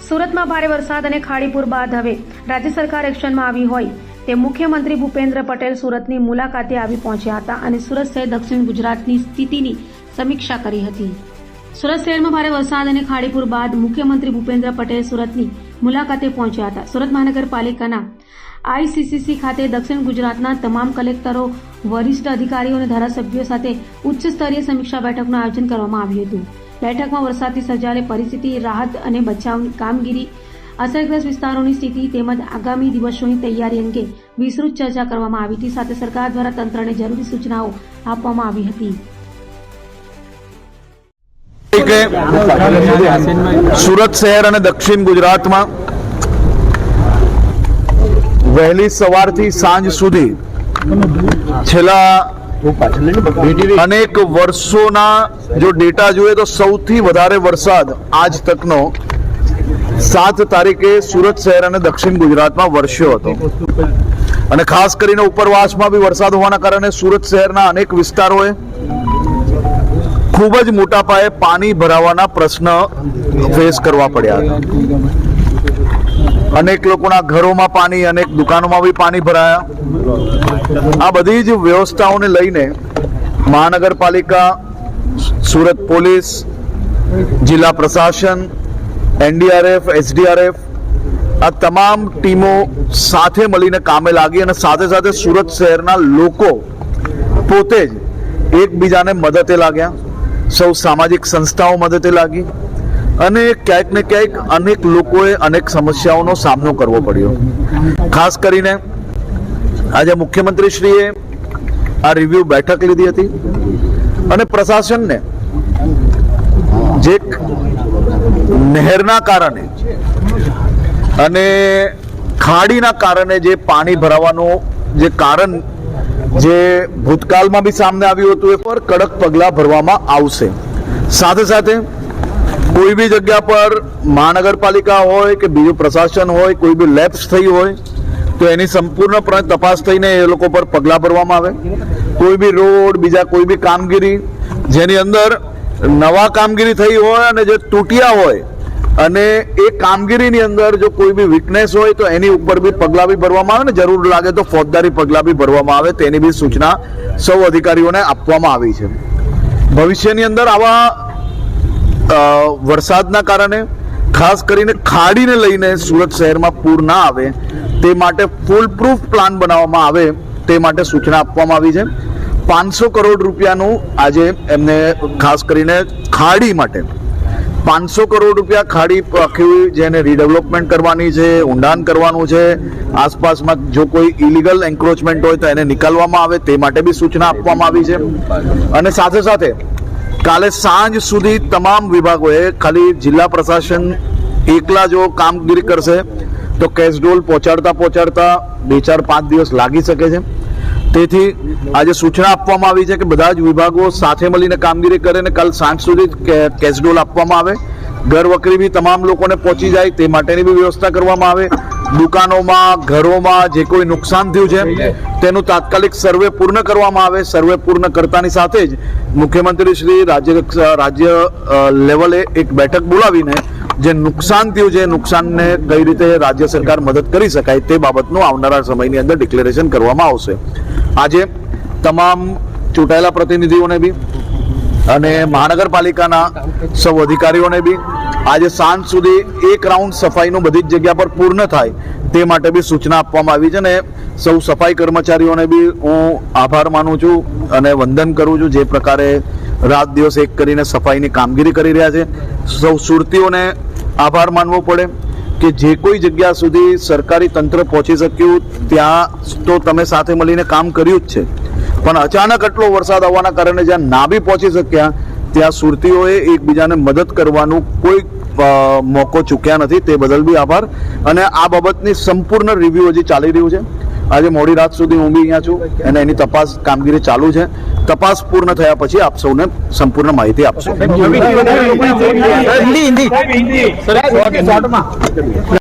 સુરતમાં ભારે વરસાદ અને ખાડીપુર બાદ હવે રાજ્ય સરકાર એક્શનમાં આવી હોય તે મુખ્યમંત્રી ભૂપેન્દ્ર પટેલ સુરતની મુલાકાતે આવી પહોંચ્યા હતા અને સુરત સહિત દક્ષિણ ગુજરાતની સ્થિતિની સમીક્ષા કરી હતી। સુરત શહેરમાં ભારે વરસાદ અને ખાડીપુર બાદ મુખ્યમંત્રી ભૂપેન્દ્ર પટેલ સુરતની મુલાકાતે પહોંચ્યા હતા। સુરત મહાનગરપાલિકાના આઈસીસીસી ખાતે દક્ષિણ ગુજરાતના તમામ કલેક્ટરો, વરિષ્ઠ અધિકારીઓ અને ધારાસભ્યો સાથે ઉચ્ચ સ્તરીય સમીક્ષા બેઠકનું આયોજન કરવામાં આવ્યું હતું। બેઠકમાં વરસાદથી સર્જાયેલી પરિસ્થિતિ, રાહત અને બચાવની કામગીરી, અસરગ્રસ્ત વિસ્તારોની સ્થિતિ તેમજ આગામી દિવસોની તૈયારી અંગે વિસ્તૃત ચર્ચા કરવામાં આવી હતી। સાથે સરકાર દ્વારા તંત્રને જરૂરી સૂચનાઓ આપવામાં આવી હતી। સુરત શહેર અને દક્ષિણ ગુજરાતમાં વહેલી સવારથી સાંજ સુધી છેલ્લા અનેક વર્ષોના જો ડેટા જોઈએ તો સૌથી વધારે વરસાદ આજ તકનો 7 તારીખે સુરત શહેર અને દક્ષિણ ગુજરાતમાં વરસ્યો હતો અને ખાસ કરીને ઉપરવાસમાં બી વરસાદ હોવાના કારણે સુરત શહેરના અનેક વિસ્તારોએ ખૂબ જ મોટા પાયે પાણી ભરાવાના પ્રશ્ન ફેસ કરવા પડ્યા હતા। અનેક લોકોના ઘરોમાં પાણી, અનેક દુકાનોમાં બી પાણી ભરાયા। આ બધી જ વ્યવસ્થાઓને લઈને મહાનગરપાલિકા, સુરત પોલીસ, જિલ્લા પ્રશાસન, એનડીઆરએફ, એસડીઆરએફ આ તમામ ટીમો સાથે મળીને કામે લાગી અને સાથે સાથે સુરત શહેરના લોકો પોતે જ એકબીજાને મદદે લાગ્યા। સૌ સામાજિક સંસ્થાઓ મદદે લાગી અને ક્યાંક ને ક્યાંક અનેક લોકોએ અનેક સમસ્યાઓનો સામનો કરવો પડ્યો। ખાસ કરીને આજે મુખ્યમંત્રીશ્રીએ આ રિવ્યુ બેઠક લીધી હતી અને પ્રશાસનને જે નહેરના કારણે અને ખાડીના કારણે જે પાણી ભરાવાનું જે કારણ જે ભૂતકાળમાં બી સામે આવ્યું હતું એ પર કડક પગલાં ભરવામાં આવશે। સાથે સાથે કોઈ બી જગ્યા પર મહાનગરપાલિકા હોય કે બીજું પ્રશાસન હોય, કોઈ બી લેપ્સ થઈ હોય તો એની સંપૂર્ણપણે તપાસ થઈને એ લોકો પર પગલાં ભરવામાં આવે। કોઈ બી રોડ, બીજા કોઈ બી કામગીરી જેની અંદર નવા કામગીરી થઈ હોય અને જે તૂટ્યા હોય અને એ કામગીરીની અંદર જો કોઈ બી વીકનેસ હોય તો એની ઉપર બી પગલાં બી ભરવામાં આવે ને જરૂર લાગે તો ફોજદારી પગલાં બી ભરવામાં આવે, તેની બી સૂચના સૌ અધિકારીઓને આપવામાં આવી છે। ભવિષ્યની અંદર આવા વરસાદના કારણે ખાસ કરીને ખાડીને લઈને સુરત શહેરમાં પૂર ના આવે તે માટે ફૂલ પ્રૂફ પ્લાન બનાવવામાં આવે તે માટે સૂચના આપવામાં આવી છે। 500 કરોડ રૂપિયાનું આજે એમને ખાસ કરીને ખાડી માટે 500 કરોડ રૂપિયા ખાડી આખી જેને રીડેવલપમેન્ટ કરવાની છે, ઊંડાણ કરવાનું છે, આસપાસમાં જો કોઈ ઇલીગલ એન્ક્રોચમેન્ટ હોય તો એને નિકાલવામાં આવે તે માટે બી સૂચના આપવામાં આવી છે। અને સાથે સાથે કાલે સાંજ સુધી તમામ વિભાગોએ ખાલી જિલ્લા પ્રશાસન એકલા જો કામગીરી કરશે તો કેશડોલ પહોંચાડતા 2-4-5 દિવસ લાગી શકે છે। તેથી આજે સૂચના આપવામાં આવી છે કે બધા જ વિભાગો સાથે મળીને કામગીરી કરે અને કાલ સાંજ સુધી કેશડોલ આપવામાં આવે। ઘર વકરી બી તમામ લોકોને પહોંચી જાય તે માટેની બી વ્યવસ્થા કરવામાં આવે। દુકાનોમાં, ઘરોમાં જે કોઈ નુકસાન થયું છે તેનું તાત્કાલિક સર્વે પૂર્ણ કરવામાં આવે। સર્વે પૂર્ણ કરતાની સાથે જ મુખ્યમંત્રી શ્રી રાજ્ય લેવલે એક બેઠક બોલાવીને જે નુકસાન થયું છે નુકસાનને કઈ રીતે રાજ્ય સરકાર મદદ કરી શકાય તે બાબતનું આવનારા સમયની અંદર ડિક્લેરેશન કરવામાં આવશે। આજે તમામ ચૂંટાયેલા પ્રતિનિધિઓને બી અને મહાનગરપાલિકાના સૌ અધિકારીઓને બી આજે સાંજ સુધી એક રાઉન્ડ સફાઈનું બધી જ જગ્યા પર પૂર્ણ થાય તે માટે બી સૂચના આપવામાં આવી છે। અને સૌ સફાઈ કર્મચારીઓને બી હું આભાર માનું છું અને વંદન કરું છું જે પ્રકારે રાત દિવસ એક કરીને સફાઈની કામગીરી કરી રહ્યા છે। સૌ સુરતીઓને આભાર માનવો પડે કે જે કોઈ જગ્યા સુધી સરકારી તંત્ર પહોંચી શક્યું ત્યાં તો તમે સાથે મળીને કામ કર્યું જ છે, પણ અચાનક આટલો વરસાદ આવવાના કારણે જ્યાં ના બી પહોંચી શક્યા ત્યાં સુરતીઓએ એકબીજાને મદદ કરવાનું કોઈ મોકો ચૂક્યા નથી, તે બદલ બી આભાર। અને આ બાબતની સંપૂર્ણ રિવ્યુ હજી ચાલી રહ્યું છે। આજે મોડી રાત સુધી હું બી અહીંયા છું અને એની તપાસ કામગીરી ચાલુ છે। તપાસ પૂર્ણ થયા પછી આપ સૌને સંપૂર્ણ માહિતી આપશો।